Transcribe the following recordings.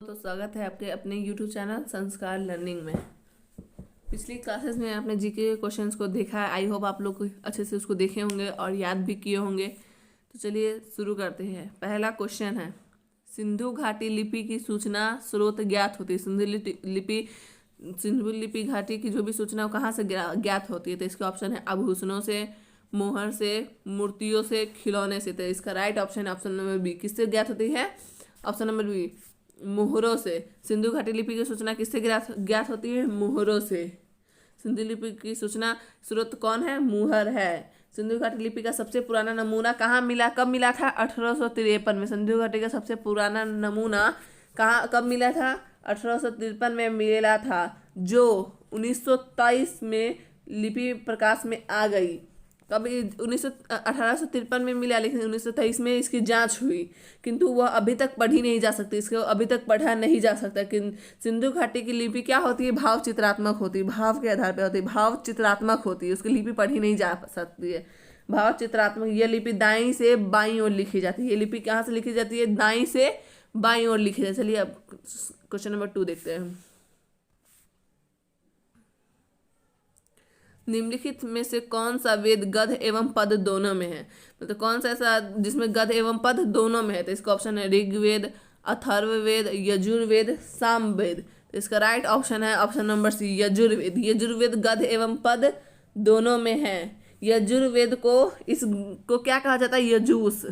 तो स्वागत है आपके अपने YouTube चैनल संस्कार लर्निंग में। पिछली क्लासेस में आपने जीके के क्वेश्चंस को देखा है। आई होप आप लोग अच्छे से उसको देखे होंगे और याद भी किए होंगे। तो चलिए शुरू करते हैं। पहला क्वेश्चन है, सिंधु घाटी लिपि की सूचना स्रोत ज्ञात होती है। सिंधु लिपि घाटी की जो भी सूचना वो कहाँ से ज्ञात होती है? तो इसका ऑप्शन है आभूषणों से, मोहर से, मूर्तियों से, खिलौने से। तो इसका राइट ऑप्शन है ऑप्शन नंबर बी। किससे ज्ञात होती है? ऑप्शन नंबर बी, मोहरों से। सिंधु घाटी लिपि की सूचना किससे ज्ञात होती है? मोहरों से। सिंधु लिपि की सूचना स्रोत कौन है? मोहर है। सिंधु घाटी लिपि का सबसे पुराना नमूना कहाँ मिला, कब मिला था? 1853 में। सिंधु घाटी का सबसे पुराना नमूना कब मिला था? 1853 में मिला था, जो 1923 में लिपि प्रकाश में आ गई। कब? 1853 में मिला, लेकिन 1923 में इसकी जांच हुई, किंतु वह अभी तक पढ़ी नहीं जा सकती। इसको अभी तक पढ़ा नहीं जा सकता। कि सिंधु घाटी की लिपि क्या होती है? भाव चित्रात्मक होती है, भाव के आधार पर होती है, भाव चित्रात्मक होती है। उसकी लिपि पढ़ी नहीं जा सकती है। भाव चित्रात्मक। यह लिपि दाईं से बाईं ओर लिखी जाती है। ये लिपि कहाँ से लिखी जाती है? दाईं से बाईं ओर लिखी जाती है। चलिए अब क्वेश्चन नंबर 2 देखते हैं। निम्नलिखित में से कौन सा वेद गद्य एवं पद दोनों में है? मतलब कौन सा ऐसा जिसमें गद्य एवं पद दोनों में है? तो इसका ऑप्शन है ऋग्वेद, अथर्ववेद, यजुर्वेद, सामवेद। तो इसका राइट ऑप्शन है option number C, Yajurveda. Yajurveda गद्य एवं पद दोनों में है। यजुर्वेद को इसको क्या कहा जाता है? यजूस।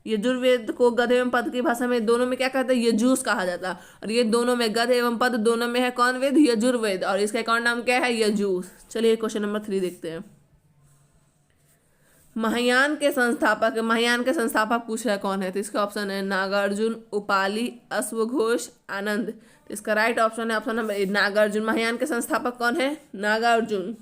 यजुर्वेद को गद्य एवं पद की भाषा में दोनों में क्या कहते हैं? यजूस कहा जाता है। और ये दोनों में गद्य एवं पद दोनों में है कौन वेद? यजुर्वेद। और इसका एक और नाम क्या है? यजूस। चलिए क्वेश्चन नंबर 3 देखते हैं। महायान के संस्थापक पूछ रहा है कौन है? तो इसका ऑप्शन है नागार्जुन, उपाली, अश्वघोष, आनंद। तो इसका राइट ऑप्शन है option number A, Nagarjuna. Mahayana के संस्थापक कौन है? नागार्जुन।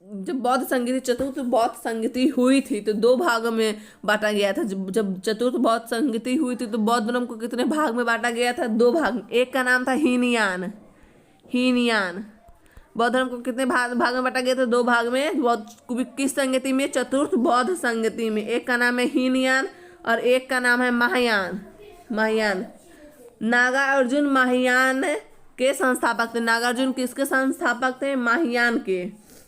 जब बौद्ध संगीति चतुर्थ बौद्ध संगीति हुई थी तो 2 भागों में बांटा गया था। जब चतुर्थ बौद्ध संगीति हुई थी तो बौद्ध धर्म को कितने भाग में बांटा गया था? 2 भाग। एक का नाम था हीनयान। बौद्ध धर्म को कितने भाग में बांटा गया था? 2 भाग में। किस संगीति में? चतुर्थ बौद्ध संगीति में। एक का नाम है हीनयान और एक का नाम है महायान। नागार्जुन महायान के संस्थापक थे। नागार्जुन किसके संस्थापक थे?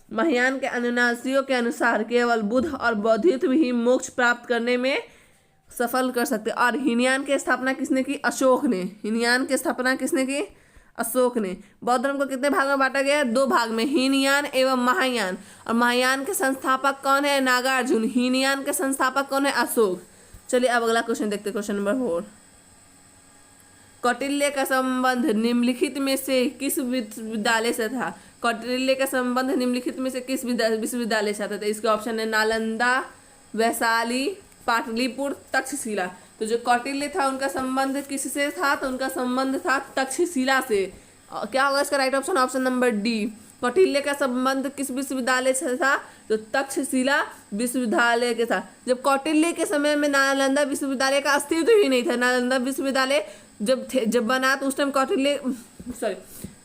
महायान के अनुनासियों के अनुसार केवल बुद्ध और बौद्धित्व ही मोक्ष प्राप्त करने में सफल कर सकते। और हीनयान की स्थापना किसने की? अशोक ने। अशोक ने। बौद्ध धर्म को कितने भाग में बांटा गया? 2 भाग में, हीनयान एवं महायान। और महायान के संस्थापक कौन है? नागार्जुन। हीनयान के संस्थापक कौन है? अशोक। चलिए अब अगला क्वेश्चन देखते हैं। क्वेश्चन नंबर 4, कौटिल्य का संबंध निम्नलिखित में से किस विश्वविद्यालय से था? कौटिल्य का संबंध निम्नलिखित में से किस विश्वविद्यालय से आता था? इसके ऑप्शन है नालंदा, वैशाली, पाटलिपुत्र, तक्षशिला। तो जो कौटिल्य था उनका संबंध किससे था? तो उनका संबंध था तक्षशिला से। क्या होगा इसका right option? Option number D. Kautilya का संबंध किस विश्वविद्यालय से था? तो तक्षशिला विश्वविद्यालय के था। जब कौटिल्य के समय में नालंदा विश्वविद्यालय का अस्तित्व ही नहीं था। नालंदा विश्वविद्यालय जब बना तो उस टाइम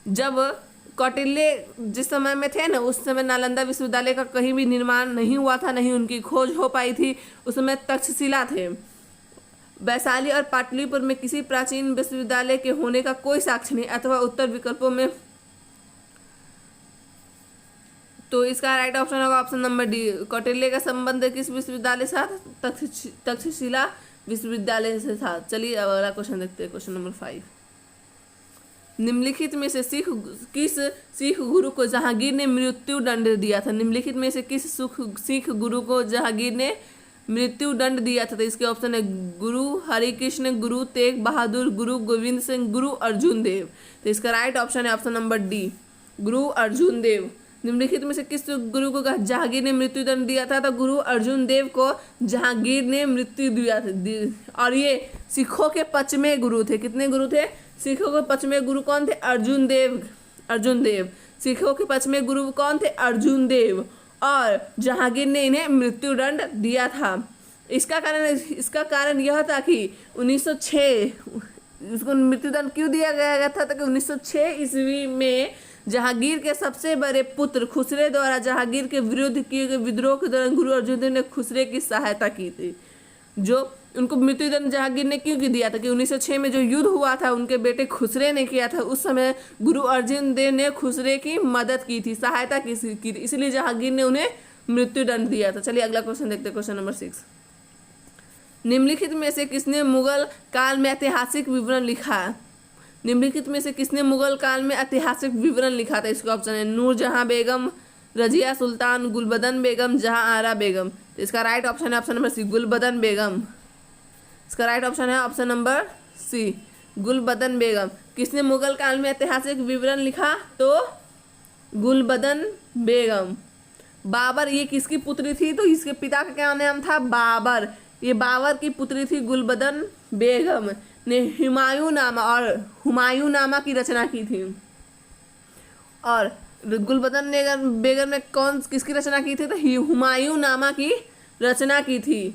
जब कौटिल्य जिस समय में थे ना, उस समय नालंदा विश्वविद्यालय का कहीं भी निर्माण नहीं हुआ था, नहीं उनकी खोज हो पाई थी। उस समय तक्षशिला थे। वैशाली और पाटलिपुत्र में किसी प्राचीन विश्वविद्यालय के होने का कोई साक्ष्य नहीं, अथवा उत्तर विकल्पों में। तो इसका राइट ऑप्शन होगा ऑप्शन नंबर डी। कौटिल्य का संबंध किस विश्वविद्यालय से था? तक्षशिला विश्वविद्यालय से था। चलिए अब अगला क्वेश्चन देखते हैं। क्वेश्चन नंबर 5, निम्नलिखित में से किस सिख गुरु को जहांगीर ने मृत्यु दंड दिया था? निम्नलिखित में से किस सिख गुरु को जहांगीर ने मृत्यु दंड दिया था? तो इसके ऑप्शन है गुरु हरिकृष्ण, गुरु तेग बहादुर, गुरु गोविंद सिंह, गुरु अर्जुन देव। तो इसका राइट ऑप्शन है ऑप्शन नंबर डी, गुरु अर्जुन देव। निम्नलिखित में से किस गुरु को जहांगीर ने मृत्यु दंड दिया था? तो गुरु अर्जुन देव को जहांगीर ने मृत्यु दिया था। और ये सिखों के 5वें गुरु थे। कितने गुरु थे? सिखों के 5वें गुरु कौन थे? अर्जुन देव। सिखों के 5वें गुरु कौन थे? अर्जुन देव। और जहांगीर ने इन्हें मृत्यु दंड दिया था। इसका कारण यह था कि 1906 इसको मृत्यु दंड क्यों दिया गया था? तो 1906 ईस्वी में जहांगीर के सबसे बड़े पुत्र खुसरे द्वारा जहांगीर के विरुद्ध किए गए विद्रोह के दौरान गुरु अर्जुन देव ने खुसरे की सहायता की थी। जो उनको मृत्युदंड जहांगीर ने क्यों दिया था कि 1906 में जो युद्ध हुआ था उनके बेटे खुसरे ने किया था, उस समय गुरु अर्जुन देव ने खुसरे की मदद की थी, सहायता की थी, इसलिए जहांगीर ने उन्हें मृत्युदंड दिया था। चलिए अगला क्वेश्चन देखते हैं, क्वेश्चन नंबर 6। निम्नलिखित में से किसने मुगल काल में ऐतिहासिक विवरण लिखा? निम्नलिखित में से किसने मुगल काल में ऐतिहासिक विवरण लिखा था? इसका ऑप्शन है नूरजहां बेगम, रजिया सुल्तान, गुलबदन बेगम, जहां आरा बेगम। तो इसका राइट ऑप्शन है ऑप्शन नंबर सी, गुलबदन बेगम। इसका राइट ऑप्शन है ऑप्शन नंबर सी, गुलबदन बेगम। किसने मुगल काल में ऐतिहासिक विवरण लिखा? तो गुलबदन बेगम। बाबर ये किसकी पुत्री थी? तो इसके पिता का क्या नाम था? बाबर। ये बाबर की पुत्री थी गुलबदन बेगम ने हुमायूं नामा की रचना की थी। और गुलबदन बेगम ने किसकी रचना की थी? तो हुमायूं नामा की रचना की थी।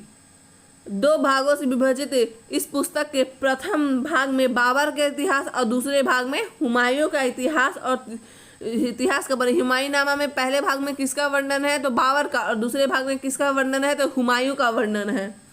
2 भागों से विभाजित इस पुस्तक के प्रथम भाग में बाबर का इतिहास और दूसरे भाग में हुमायूं का इतिहास का वर्णन। हुमायूं नामा में पहले भाग में किसका वर्णन है? तो बाबर का, और दूसरे भाग में किसका वर्णन है? तो हुमायूं का वर्णन है।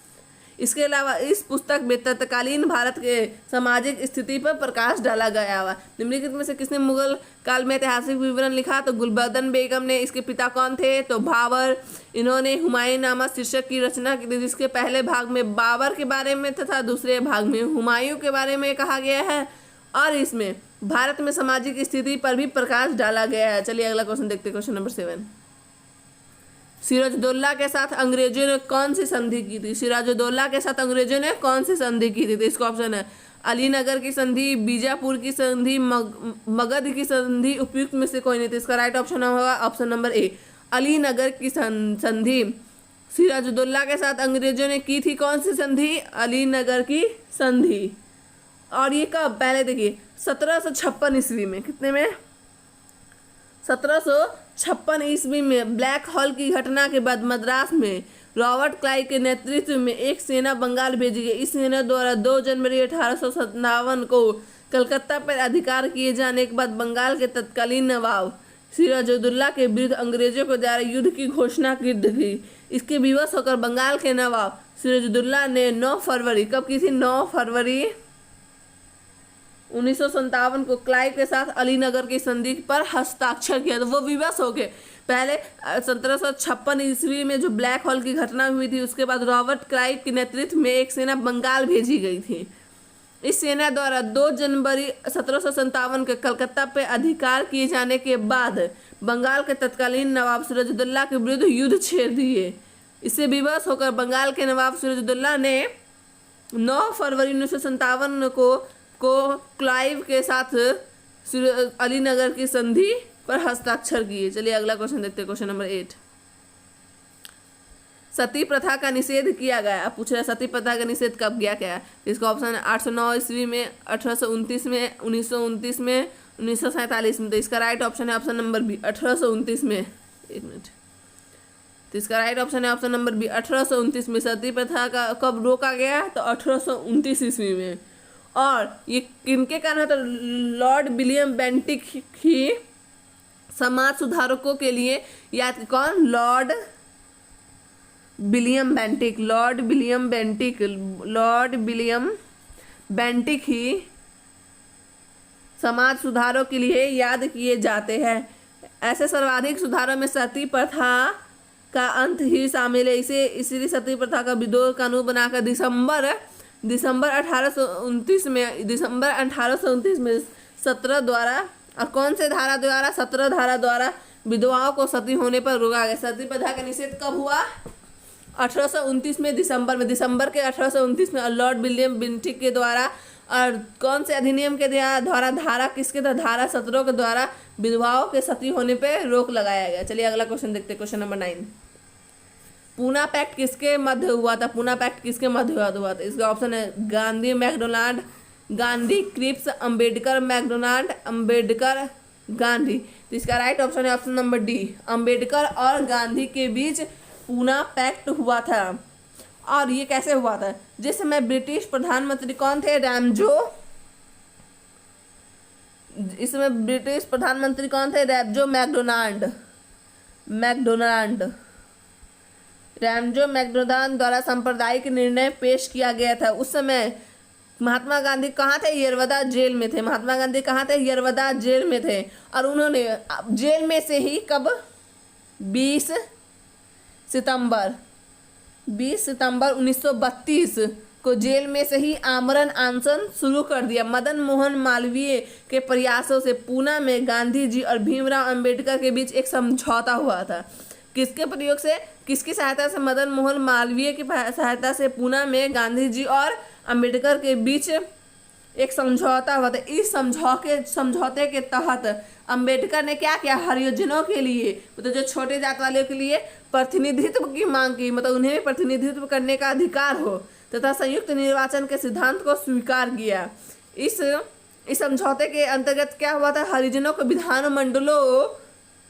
इसके अलावा इस पुस्तक में तत्कालीन भारत के सामाजिक स्थिति पर प्रकाश डाला गया हुआ। निम्नलिखित में से किसने मुगल काल में ऐतिहासिक विवरण लिखा? तो गुलबदन बेगम ने। इसके पिता कौन थे? तो बाबर। इन्होंने हुमायूं नामा शीर्षक की रचना की थी, जिसके पहले भाग में बाबर के बारे में तथा दूसरे भाग में हुमायूं के बारे में कहा गया है, और इसमें भारत में सामाजिक स्थिति पर भी प्रकाश डाला गया है। चलिए अगला क्वेश्चन देखते हैं, क्वेश्चन नंबर 7। सिराजुद्दौला के साथ अंग्रेजों ने कौन सी संधि की थी? सिराजुद्दौला के साथ अंग्रेजों ने कौन सी संधि की थी? तो इसका ऑप्शन है अलीनगर की संधि, बीजापुर की संधि, मगध की संधि, उपयुक्त में से कोई नहीं। तो इसका राइट ऑप्शन होगा ऑप्शन नंबर ए, अलीनगर की संधि। सिराजुद्दौला के साथ अंग्रेजों ने की थी कौन सी संधि? अलीनगर की संधि। और ये कब? पहले देखिए 1756 ईस्वी में। कितने में? 1756 ईस्वी में ब्लैक हॉल की घटना के बाद मद्रास में रॉबर्ट क्लाइव के नेतृत्व में एक सेना बंगाल भेजी गई। इस सेना द्वारा 2 जनवरी 1857 को कलकत्ता पर अधिकार किए जाने के बाद बंगाल के तत्कालीन नवाब सिराजुद्दौला के विरुद्ध अंग्रेजों के द्वारा युद्ध की घोषणा की थी। इसके विवश होकर बंगाल के नवाब सिराजुद्दौला ने 9 फरवरी, कब की थी? 9 फरवरी 1957 को क्लाइव के साथ अलीनगर की संधि पर हस्ताक्षर किया। तो वो विवश हो गए। पहले 1756 ईस्वी में जो ब्लैक हॉल की घटना हुई थी, उसके बाद रॉबर्ट क्लाइव के नेतृत्व में एक सेना बंगाल भेजी गई थी। इस सेना द्वारा 2 जनवरी 1757 के कलकत्ता पर अधिकार किए जाने के बाद बंगाल के तत्कालीन नवाब सिराजुद्दौला के विरुद्ध युद्ध छेड़ दिए। इससे विवश होकर बंगाल के नवाब सिराजुद्दौला ने 9 फरवरी 1957 को क्लाइव के साथ अलीनगर की संधि पर हस्ताक्षर किए। चलिए अगला क्वेश्चन देखते हैं, क्वेश्चन नंबर 8। सती प्रथा का निषेध किया गया। अब पूछ रहा है सती प्रथा का निषेध कब किया गया? इसका ऑप्शन है 809 ईस्वी में, 1829 में, 1929 में, 1947 में। तो इसका राइट ऑप्शन है ऑप्शन नंबर बी, 1829 में। एक मिनट। तो इसका राइट ऑप्शन है ऑप्शन नंबर बी, 1829 में सती प्रथा का कब रोका गया? तो 1829 ईस्वी में। और ये किनके कारण है? तो लॉर्ड विलियम बेंटिक ही समाज सुधारकों के लिए, या कौन? लॉर्ड विलियम बेंटिक ही समाज सुधारों के लिए याद किए जाते हैं। ऐसे सर्वाधिक सुधारों में सती प्रथा का अंत ही शामिल है। इसीलिए सती प्रथा का विद्रोह कानून बनाकर दिसंबर 1829 में 17 द्वारा, और कौन से धारा द्वारा? 17 धारा द्वारा विधवाओं को सती होने पर रोका गया। सती प्रथा का निषेध कब हुआ? 1829 में, दिसंबर के 1829 में, लॉर्ड विलियम बेंटिक के द्वारा। और कौन से अधिनियम के द्वारा? धारा किसके द्वारा? धारा 17 के द्वारा विधवाओं के सती होने पर रोक लगाया गया। चलिए अगला क्वेश्चन देखते हैं, क्वेश्चन नंबर 9। पूना पैक्ट किसके मध्य हुआ था? पूना पैक्ट किसके मध्य हुआ था? इसका ऑप्शन है Gandhi MacDonald, Gandhi Cripps, Ambedkar MacDonald, Ambedkar Gandhi. तो इसका राइट ऑप्शन है ऑप्शन नंबर डी, अंबेडकर और गांधी के बीच पूना पैक्ट हुआ था। और ये कैसे हुआ था? जिस समय ब्रिटिश प्रधानमंत्री कौन थे? इस समय ब्रिटिश प्रधानमंत्री कौन थे? रैमजो मैकडोनाल्ड। रैमजो मैक्डोनाल्ड द्वारा सांप्रदायिक निर्णय पेश किया गया था। उस समय महात्मा गांधी कहाँ थे? यरवदा जेल में थे। महात्मा गांधी कहाँ थे? यरवदा जेल में थे। और उन्होंने जेल में से ही कब? 20 सितंबर 1932 को जेल में से ही आमरण अनशन शुरू कर दिया। मदन मोहन मालवीय के प्रयासों से पूना में गांधी जी और भीमराव अंबेडकर के बीच एक समझौता हुआ था। किसके प्रयोग से? किसकी सहायता से? मदन मोहन मालवीय की सहायता से पूना में गांधी जी और अंबेडकर के बीच एक समझौता हुआ था। इस समझौते के तहत अंबेडकर ने क्या किया? हरिजनों के लिए, मतलब जो छोटे जात वाले के लिए प्रतिनिधित्व की मांग की, मतलब उन्हें भी प्रतिनिधित्व करने का अधिकार हो, तथा संयुक्त निर्वाचन के सिद्धांत को स्वीकार किया। इस समझौते के अंतर्गत क्या हुआ था? हरिजनों को विधानमंडलों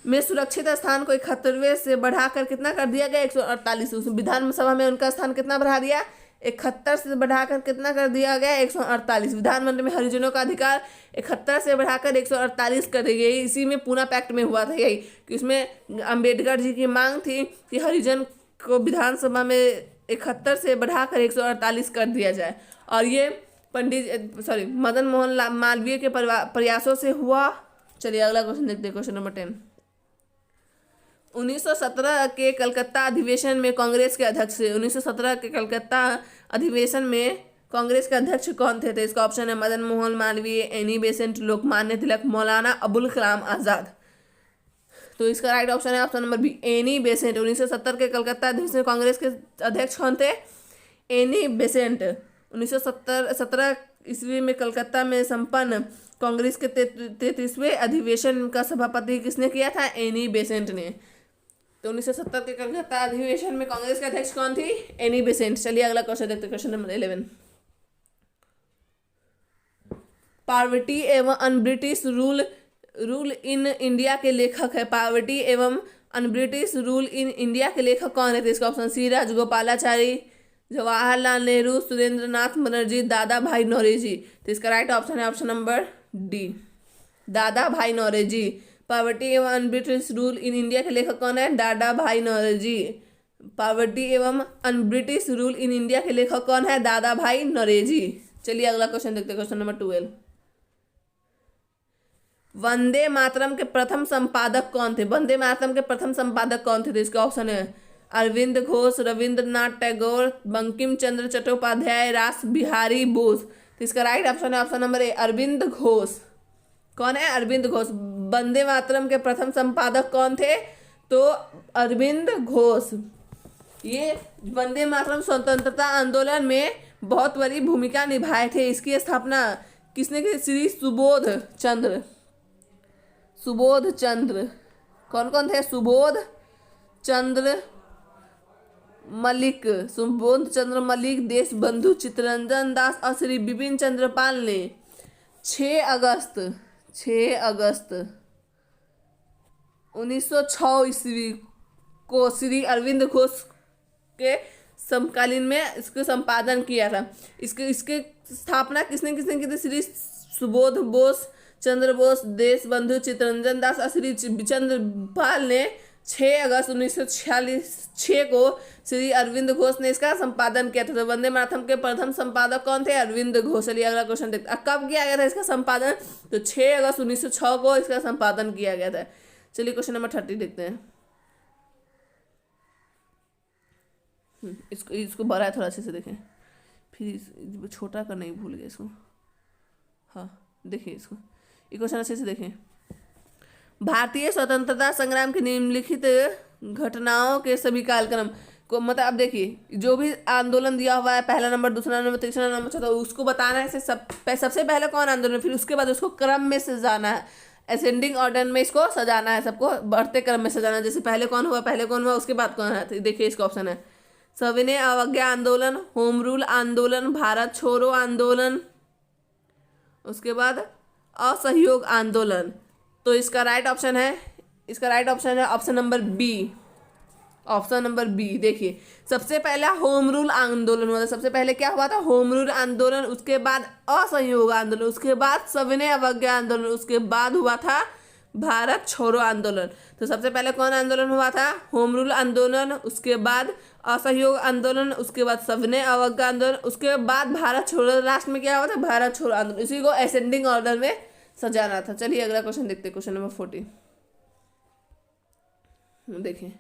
में सुरक्षित स्थान को 71वें से बढ़ाकर कितना कर दिया गया? 148। विधानसभा में उनका स्थान कितना बढ़ा दिया? 71 से बढ़ाकर कितना कर दिया गया? 148। विधानमंडल में हरिजनों का अधिकार 71 से बढ़ाकर 148 कर दी गई। इसी में पूना पैक्ट में हुआ था यही, कि इसमें अंबेडकर जी की मांग थी कि हरिजन को विधानसभा में 71 से बढ़ाकर 148 कर दिया जाए। और ये मदन मोहन मालवीय के प्रयासों से हुआ। चलिए अगला क्वेश्चन देखते हैं, क्वेश्चन नंबर 10। 1917 के कलकत्ता अधिवेशन में कांग्रेस के अध्यक्ष 1917 के कलकत्ता अधिवेशन में कांग्रेस के अध्यक्ष कौन थे? तो इसका ऑप्शन है मदन मोहन मालवीय, एनी बेसेंट, लोकमान्य तिलक, मौलाना अबुल कलाम आजाद। तो इसका राइट ऑप्शन है option number B, Annie Besant. 1970 के कलकत्ता अधिवेशन में कांग्रेस के अध्यक्ष कौन थे? Annie Besant. 1917 ईस्वी में कलकत्ता में संपन्न कांग्रेस के 33वें अधिवेशन का सभापति किसने किया था? एनी बेसेंट ने। तो 1970 के कलकत्ता अधिवेशन में कांग्रेस के अध्यक्ष कौन थी? Annie Besant. चलिए अगला क्वेश्चन देखते हैं, क्वेश्चन नंबर 11। पॉवर्टी एवं un British rule in India के लेखक है। पॉवर्टी एवं un British rule in India के लेखक कौन है? तो इसका ऑप्शन सी, राजगोपालाचारी, जवाहरलाल नेहरू, सुरेंद्र नाथ बनर्जी, दादा भाई नौरोजी। तो इसका राइट ऑप्शन है ऑप्शन नंबर डी, दादा भाई नौरोजी। पॉवर्टी एवं un British rule in India के लेखक कौन है? दादा भाई नौरोजी। पॉवर्टी एवं un British rule in India के लेखक कौन है? दादा भाई नौरोजी। चलिए अगला क्वेश्चन देखते हैं, क्वेश्चन नंबर 12। वंदे मातरम के प्रथम संपादक कौन थे? वंदे मातरम के प्रथम संपादक कौन थे? तो इसका ऑप्शन है अरविंद घोष, रविंद्रनाथ टैगोर, बंकिम चंद्र चट्टोपाध्याय, रास बिहारी बोस। तो इसका राइट ऑप्शन है option number A, Aurobindo Ghosh. कौन है? अरविंद घोष। वंदे मातरम के प्रथम संपादक कौन थे? तो अरविंद घोष। ये वंदे मातरम स्वतंत्रता आंदोलन में बहुत बड़ी भूमिका निभाए थे। इसकी स्थापना किसने की? श्री सुबोध चंद्र। कौन कौन थे? सुबोध चंद्र मलिक, देश बंधु चित्तरंजन दास और श्री बिपिन चंद्र पाल ने 6 अगस्त 1906 ईस्वी को श्री अरविंद घोष के समकालीन में इसको संपादन किया था। इसके स्थापना किसने की थी? श्री सुबोध चंद्र बोस, देश बंधु चित्तरंजन दास और श्री चंद्र पाल ने 6 अगस्त 1946 को श्री अरविंद घोष ने इसका संपादन किया था। तो वंदे मातरम के प्रथम संपादक कौन थे? अरविंद घोष। चलिए अगला क्वेश्चन देखते हैं, कब किया गया था इसका संपादन? तो 6 अगस्त 1906 को इसका संपादन किया गया था। चलिए क्वेश्चन नंबर 30 देखते हैं। इसको बड़ा है, थोड़ा अच्छे से देखें, फिर छोटा का नहीं भूल गए इसको। हाँ देखिए इसको, ये क्वेश्चन अच्छे से देखें। भारतीय स्वतंत्रता संग्राम की निम्नलिखित घटनाओं के सभी कालक्रम को, मतलब अब देखिए जो भी आंदोलन दिया हुआ है, पहला नंबर, दूसरा नंबर, तीसरा नंबर, चौथा, उसको बताना है। सबसे पहले कौन आंदोलन, फिर उसके बाद उसको क्रम में सजाना है, असेंडिंग ऑर्डर में इसको सजाना है, सबको बढ़ते क्रम में सजाना है। जैसे पहले कौन हुआ उसके बाद कौन है। तो देखिए इसका ऑप्शन है सविनय अवज्ञा आंदोलन, होम रूल आंदोलन, भारत छोड़ो आंदोलन, उसके बाद असहयोग आंदोलन। तो इसका राइट ऑप्शन है ऑप्शन नंबर बी। देखिए सबसे पहला होम रूल आंदोलन हुआ था। सबसे पहले क्या हुआ था? होम रूल आंदोलन, उसके बाद असहयोग आंदोलन, उसके बाद सविनय अवज्ञा आंदोलन, उसके बाद हुआ था भारत छोड़ो आंदोलन। तो सबसे पहले कौन आंदोलन हुआ था? होम रूल आंदोलन, उसके बाद असहयोग आंदोलन, उसके बाद सविनय अवज्ञा आंदोलन, उसके बाद भारत छोड़ो। लास्ट में क्या हुआ था? भारत छोड़ो आंदोलन। इसी को असेंडिंग ऑर्डर में सजाना था। चलिए अगला क्वेश्चन देखते हैं, क्वेश्चन नंबर 40। देखिए,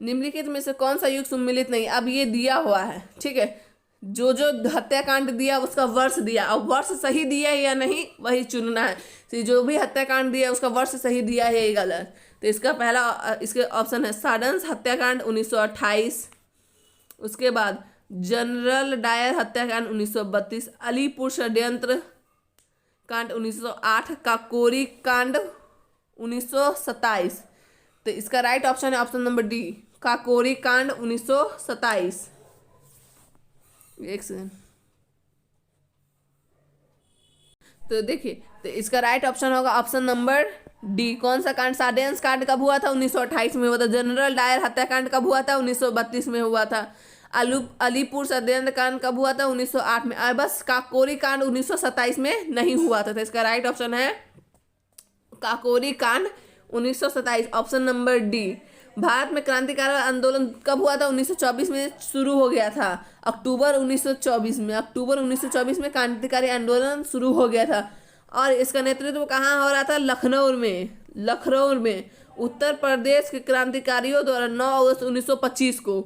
निम्नलिखित में से कौन सा युग सम्मिलित नहीं? अब ये दिया हुआ है, ठीक है, जो जो हत्याकांड दिया उसका वर्ष दिया, अब वर्ष सही दिया है या नहीं वही चुनना है। तो जो भी हत्याकांड दिया उसका वर्ष सही दिया है या गलत। तो इसका पहला इसके ऑप्शन है साडन्स हत्याकांड 1928, उसके बाद जनरल डायर हत्याकांड 1932, अलीपुर षड्यंत्र कांड 1908, काकोरी कांड 1927। तो इसका राइट ऑप्शन है ऑप्शन नंबर डी, काकोरी कांड 1927। एक सेकंड। तो देखिए, तो इसका राइट ऑप्शन होगा ऑप्शन नंबर डी। कौन सा कांड? साडेंस कांड कब हुआ था? 1928 में हुआ था। जनरल डायर हत्याकांड कब हुआ था? 1932 में हुआ था। अलीपुर षड्यंत्र कांड कब हुआ था? 1908 में। और बस काकोरी कांड 1927 में नहीं हुआ था। तो इसका राइट ऑप्शन है काकोरी कांड 1927, ऑप्शन नंबर डी। भारत में क्रांतिकारी आंदोलन कब हुआ था? 1924 में शुरू हो गया था, अक्टूबर 1924 में। अक्टूबर 1924 में क्रांतिकारी आंदोलन शुरू हो गया था। और इसका नेतृत्व कहाँ हो रहा था? लखनऊ में। लखनऊ में उत्तर प्रदेश के क्रांतिकारियों द्वारा 9 अगस्त 1925 को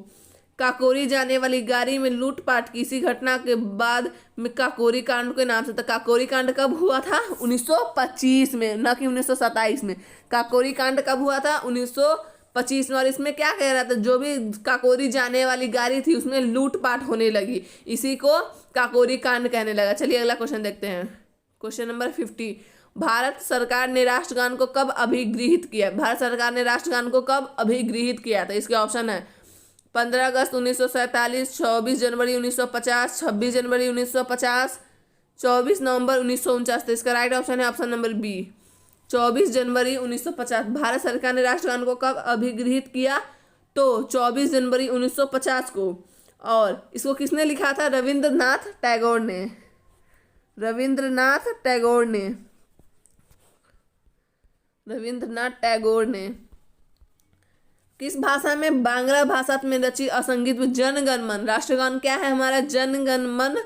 काकोरी जाने वाली गाड़ी में लूटपाट की इसी घटना के बाद में काकोरी कांड के नाम से था। काकोरी कांड कब हुआ था? 1925 में, न कि 1927 में। काकोरी कांड कब हुआ था? 1925 में। और इसमें क्या कह रहा था? जो भी काकोरी जाने वाली गाड़ी थी उसमें लूटपाट होने लगी, इसी को काकोरी कांड कहने लगा। चलिए अगला क्वेश्चन देखते हैं, क्वेश्चन नंबर 50। भारत सरकार ने राष्ट्रगान को कब अभिगृहित किया? भारत सरकार ने राष्ट्रगान को कब अभिगृहित किया? तो इसके ऑप्शन है 15 अगस्त 1947, 24 जनवरी 1950, 26 जनवरी 1950, 24 नवंबर 1949। तो इसका राइट ऑप्शन है ऑप्शन नंबर बी, 24 जनवरी 1950। भारत सरकार ने राष्ट्रगान को कब अभिगृहित किया? तो 24 जनवरी 1950 को। और इसको किसने लिखा था? रविंद्रनाथ टैगोर ने। रविंद्रनाथ टैगोर ने। रविंद्रनाथ टैगोर ने। किस भाषा में? बांग्ला भाषा में रचित असंगीत जनगण मन, राष्ट्रगान क्या है हमारा? जनगण मन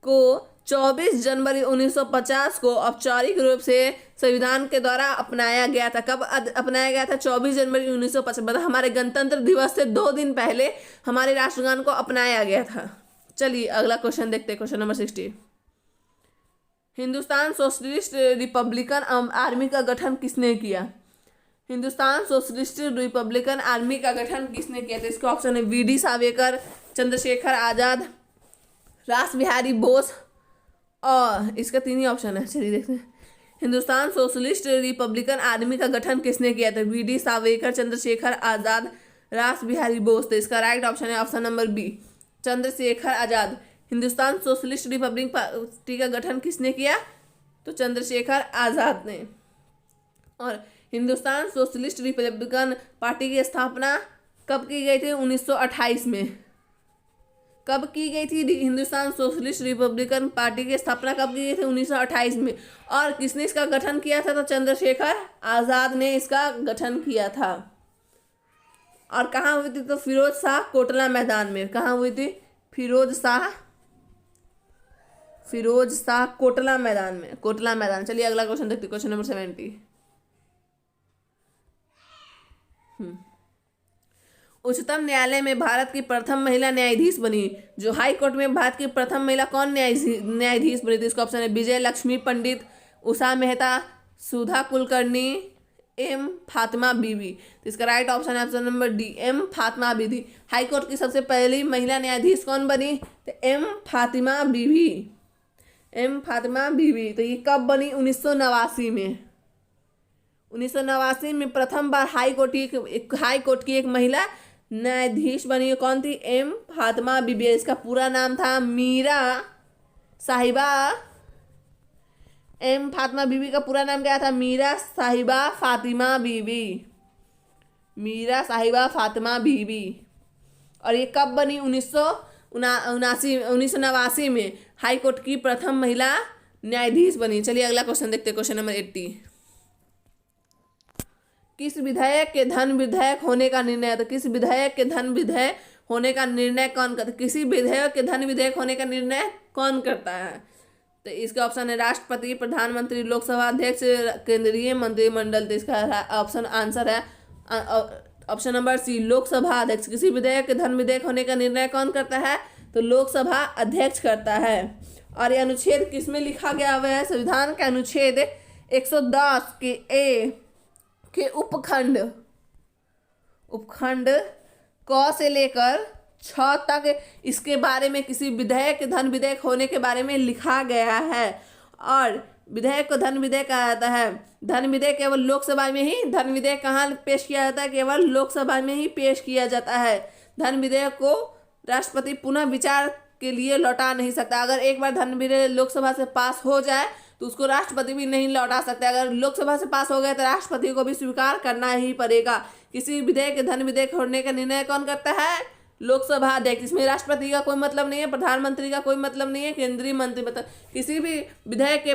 को 24 जनवरी 1950 को औपचारिक रूप से संविधान के द्वारा अपनाया गया था। कब अपनाया गया था? 24 जनवरी 1950, मतलब हमारे गणतंत्र दिवस से 2 दिन पहले हमारे राष्ट्रगान को अपनाया गया था। चलिए अगला क्वेश्चन देखते हैं, question number 60। Hindustan socialist Republican army का गठन किसने किया? हिंदुस्तान सोशलिस्ट रिपब्लिकन आर्मी का गठन किसने किया? तो इसका ऑप्शन है वी.डी. सावरकर, चंद्रशेखर आजाद, रास बिहारी बोस, और इसका 3 ही ऑप्शन है। चलिए देखते हैं, हिंदुस्तान सोशलिस्ट रिपब्लिकन आर्मी का गठन किसने किया था? वी.डी. सावरकर, चंद्रशेखर आजाद, रास बिहारी बोस। तो इसका राइट ऑप्शन है option number B, Chandrashekhar Azad. Hindustan socialist Republic party का गठन किसने किया? तो चंद्रशेखर आजाद ने। और हिंदुस्तान सोशलिस्ट रिपब्लिकन पार्टी की स्थापना कब की गई थी? 1928 में। कब की गई थी हिंदुस्तान सोशलिस्ट रिपब्लिकन पार्टी की स्थापना कब की गई थी? 1928 में। और किसने इसका गठन किया था? तो चंद्रशेखर आजाद ने इसका गठन किया था। और कहाँ हुई थी? तो फिरोज शाह कोटला मैदान में। कहाँ हुई थी? फिरोज शाह कोटला मैदान में। कोटला मैदान। चलिए अगला क्वेश्चन देखते हैं, क्वेश्चन नंबर 70। उच्चतम न्यायालय में भारत की प्रथम महिला न्यायाधीश बनी। जो हाई कोर्ट में भारत की प्रथम महिला कौन न्यायाधीश बनी थी? इसका ऑप्शन है विजय लक्ष्मी पंडित, उषा मेहता, सुधा कुलकर्णी, एम फातिमा बीबी। तो इसका राइट ऑप्शन है option number D, M Fatima Bibi. High court की सबसे पहली महिला न्यायाधीश कौन बनी? तो एम फातिमा बीबी। एम फातिमा बीबी। तो ये कब बनी? 1989 में। 1989 में प्रथम बार हाई कोर्ट की एक महिला न्यायाधीश बनी। कौन थी? एम फातिमा बीबी। इसका पूरा नाम था मीरा साहिबा। एम फातिमा बीबी का पूरा नाम क्या था? मीरा साहिबा फातिमा बीबी। मीरा साहिबा फातिमा बीबी। और ये कब बनी? 1989 में हाई कोर्ट की प्रथम महिला न्यायाधीश बनी। चलिए अगला क्वेश्चन देखते हैं, क्वेश्चन नंबर 80। किस विधेयक के धन विधेयक होने का निर्णय, तो किस विधेयक के धन विधेयक होने का निर्णय कौन करता है, किसी विधेयक के धन विधेयक होने का निर्णय कौन करता है। तो इसका ऑप्शन है राष्ट्रपति, प्रधानमंत्री, लोकसभा अध्यक्ष, केंद्रीय मंत्रिमंडल। तो इसका ऑप्शन आंसर है ऑप्शन नंबर सी, लोकसभा अध्यक्ष। किसी विधेयक के धन विधेयक होने का निर्णय कौन करता है, तो लोकसभा अध्यक्ष करता है। और ये अनुच्छेद किसमें लिखा गया हुआ है, संविधान के अनुच्छेद 110 के ए के उपखंड क से लेकर 6 तक इसके बारे में, किसी विधेयक के धन विधेयक होने के बारे में लिखा गया है। और विधेयक को धन विधेयक कहा जाता है। धन विधेयक केवल लोकसभा में ही, धन विधेयक कहाँ पेश किया जाता है, केवल लोकसभा में ही पेश किया जाता है। धन विधेयक को राष्ट्रपति पुनः विचार के लिए लौटा नहीं सकता। अगर एक बार धन विधेयक लोकसभा से पास हो जाए तो उसको राष्ट्रपति भी नहीं लौटा सकते। अगर लोकसभा से पास हो गए तो राष्ट्रपति को भी स्वीकार करना ही पड़ेगा। किसी विधेयक के धन विधेयक होने का निर्णय कौन करता है, लोकसभा अध्यक्ष। इसमें राष्ट्रपति का कोई मतलब नहीं है, प्रधानमंत्री का कोई मतलब नहीं है, केंद्रीय मंत्री मतलब। किसी भी विधेयक के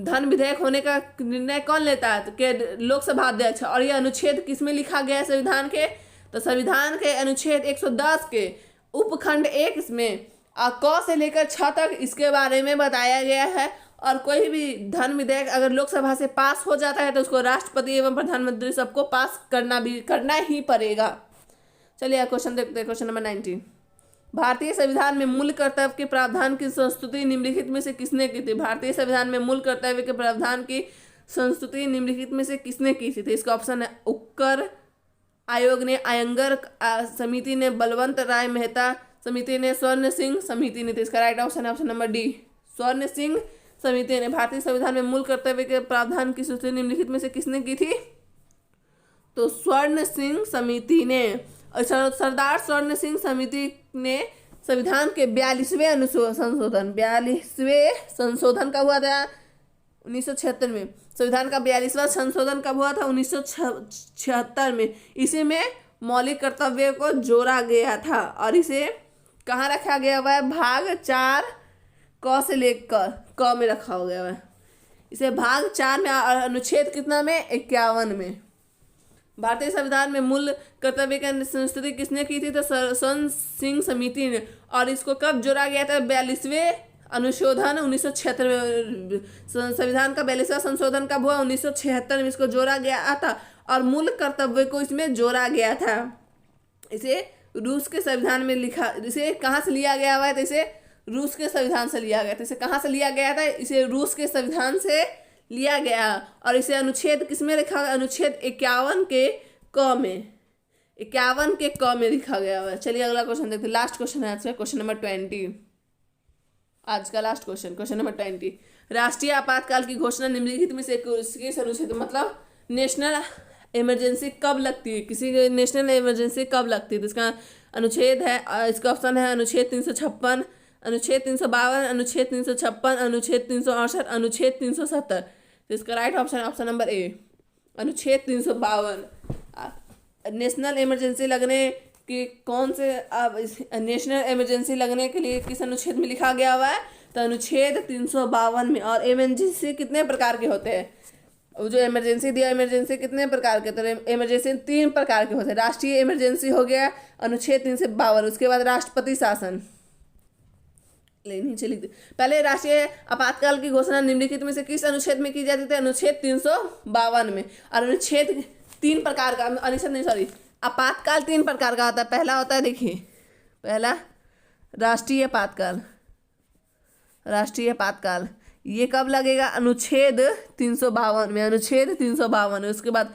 धन विधेयक होने का निर्णय कौन लेता है, तो लोकसभा अध्यक्ष। और यह अनुच्छेद किसमें लिखा गया है संविधान के, तो संविधान के अनुच्छेद 110 के उपखंड 1 इसमें क से लेकर 6 तक इसके बारे में बताया गया है। और कोई भी धन विधेयक अगर लोकसभा से पास हो जाता है तो उसको राष्ट्रपति एवं प्रधानमंत्री सबको पास करना ही पड़ेगा। चलिए क्वेश्चन देखते हैं, क्वेश्चन नंबर 19। भारतीय संविधान में मूल कर्तव्य के प्रावधान की संस्तुति निम्नलिखित में से किसने की थी। भारतीय संविधान में मूल कर्तव्य के प्रावधान की संस्तुति निम्नलिखित में से किसने की थी। तो इसका ऑप्शन है उपकर आयोग ने, अयंगर समिति ने, बलवंत राय मेहता समिति ने, स्वर्ण सिंह समिति ने। तो इसका राइट ऑप्शन है ऑप्शन नंबर डी, स्वर्ण सिंह समिति ने। भारतीय संविधान में मूल कर्तव्य के प्रावधान की सूची निम्नलिखित में से किसने की थी, तो स्वर्ण सिंह समिति ने। सरदार स्वर्ण सिंह समिति ने संविधान के 42वें संशोधन कब हुआ था, 1976 में। संविधान का 42वां संशोधन कब हुआ था, 1976 में। इसी में मौलिक कर्तव्य को जोड़ा गया था और इसे कहाँ रखा गया हुआ है, भाग 4 क से लेकर क में रखा हो गया है। इसे भाग 4 में अनुच्छेद कितना में, 51 में। भारतीय संविधान में मूल कर्तव्य की संस्तुति किसने की थी, तो स्वर्ण सिंह समिति ने। और इसको कब जोड़ा गया था, 42वें अनुशोधन 1976 में। संविधान का 42वां संशोधन कब हुआ, 1976 में इसको जोड़ा गया था और मूल कर्तव्य को इसमें जोड़ा गया था। इसे रूस के संविधान में लिखा, इसे कहाँ से लिया गया हुआ है, तो इसे रूस के संविधान से लिया गया था। इसे कहाँ से लिया गया था, इसे रूस के संविधान से लिया गया। और इसे अनुच्छेद किसमें लिखा गया, अनुच्छेद 51 के क में, 51 के क में लिखा गया हुआ है। चलिए अगला क्वेश्चन देखते हैं। लास्ट क्वेश्चन है आज का, क्वेश्चन नंबर 20। आज का लास्ट क्वेश्चन, क्वेश्चन नंबर 20। राष्ट्रीय आपातकाल की घोषणा निम्नलिखित में से किस अनुच्छेद, मतलब नेशनल इमरजेंसी कब लगती है, किसी नेशनल इमरजेंसी कब लगती है। तो इसका अनुच्छेद है, इसका ऑप्शन है अनुच्छेद 356, अनुच्छेद 352, अनुच्छेद 356, अनुच्छेद 368, अनुच्छेद 370। तो इसका राइट ऑप्शन है ऑप्शन नंबर ए, अनुच्छेद 352। नेशनल इमरजेंसी लगने की कौन से नेशनल इमरजेंसी लगने के लिए किस अनुच्छेद में लिखा गया हुआ है, तो अनुच्छेद 352 में। और इमरजेंसी कितने प्रकार के होते हैं, जो इमरजेंसी दिया, इमरजेंसी कितने प्रकार के, तो इमरजेंसी 3 प्रकार के होते हैं। राष्ट्रीय इमरजेंसी हो गया अनुच्छेद 352, उसके बाद राष्ट्रपति शासन, नीचे लिख दे। पहले राष्ट्रीय आपातकाल की घोषणा निम्नलिखित में से किस अनुच्छेद में की जाती थी, अनुच्छेद 352 में। और अनुच्छेद 3 प्रकार का, अनुच्छेद नहीं सॉरी, आपातकाल 3 प्रकार का होता है। पहला होता है, देखिए, पहला राष्ट्रीय आपातकाल। राष्ट्रीय आपातकाल ये कब लगेगा, अनुच्छेद 352 में, अनुच्छेद 352। उसके बाद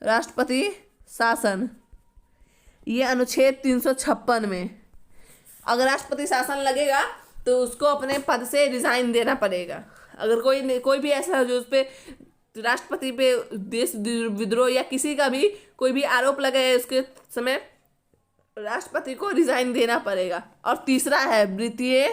राष्ट्रपति शासन, ये अनुच्छेद 356 में। अगर राष्ट्रपति शासन लगेगा तो उसको अपने पद से रिजाइन देना पड़ेगा। अगर कोई भी ऐसा जो उस पर राष्ट्रपति पे देश विद्रोह या किसी का भी कोई भी आरोप लगे, उसके समय राष्ट्रपति को रिजाइन देना पड़ेगा। और तीसरा है वित्तीय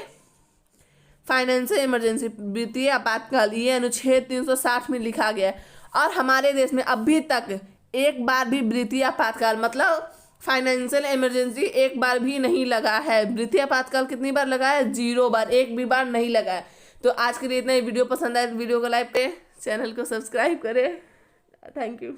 फाइनेंशियल इमरजेंसी, वित्तीय आपातकाल, ये अनुच्छेद 360 में लिखा गया है। और हमारे देश में अभी तक एक बार भी वित्तीय आपातकाल मतलब फाइनेंशियल इमरजेंसी एक बार भी नहीं लगा है। वित्तीय आपातकाल कितनी बार लगा है, 0 बार, एक भी बार नहीं लगा है। तो आज के लिए इतना ही। वीडियो पसंद आए तो वीडियो को लाइक पे चैनल को सब्सक्राइब करें। Thank you.